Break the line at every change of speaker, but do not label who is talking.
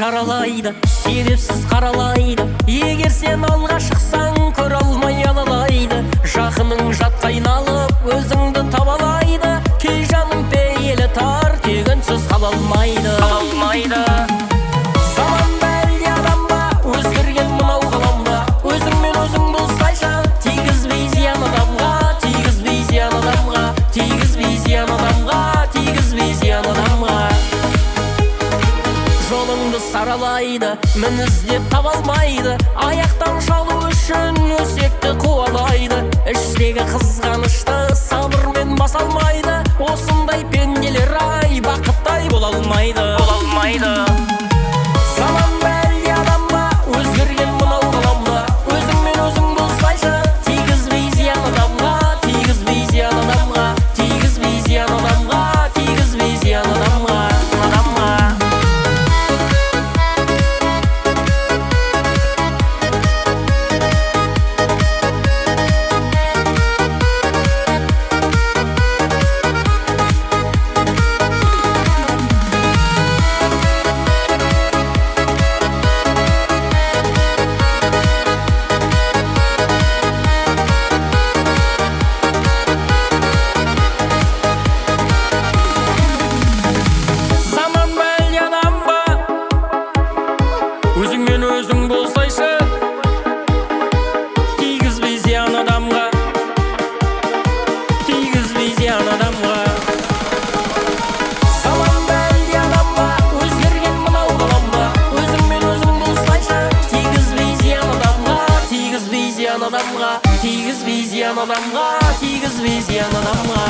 жаралайды, себепсіз қаралайды. Егер сен алға шықсаң, көре алмай алалайды. Жақының жатқа айналып, өзіңді табалайды. Кей жаның пейілі тар, тегінсіз қала алмайды. Заман ба әлде адам ба, өзгерген мынау ғаламда. Өзіңмен өзің болсайша, тигізбей зиян адамға, тигізбей зиян адамға, тигізбей зиян адамға, тигізбей зиян адамға. Жолыңды саралайды, мін іздеп таба алмайды. Аяқтан шалу үшін өсекті қуалайды. Іштегі қызғанышты сабырмен баса алмайды. Осындай пенделер ай бақыттай бола алмайды. Заман ба әлде адам ба, өзгерген мынау ғаламда. Өзіңмен өзің болсайша, тигізбей зиян адамға, тигізбей зиян адамға, тигізбей зиян адамға, тигізбей зиян адамға. Өзіңмен өзің болсайшы, тигізбей зиян адамға, тигізбей зиян адамға. Заман ба әлде адам ба, өзгерген мынау ғаламда. Өзіңмен өзің болсайшы, тигізбей зиян адамға, тигізбей зиян адамға, тигізбей зиян адамға, тигізбей зиян адамға.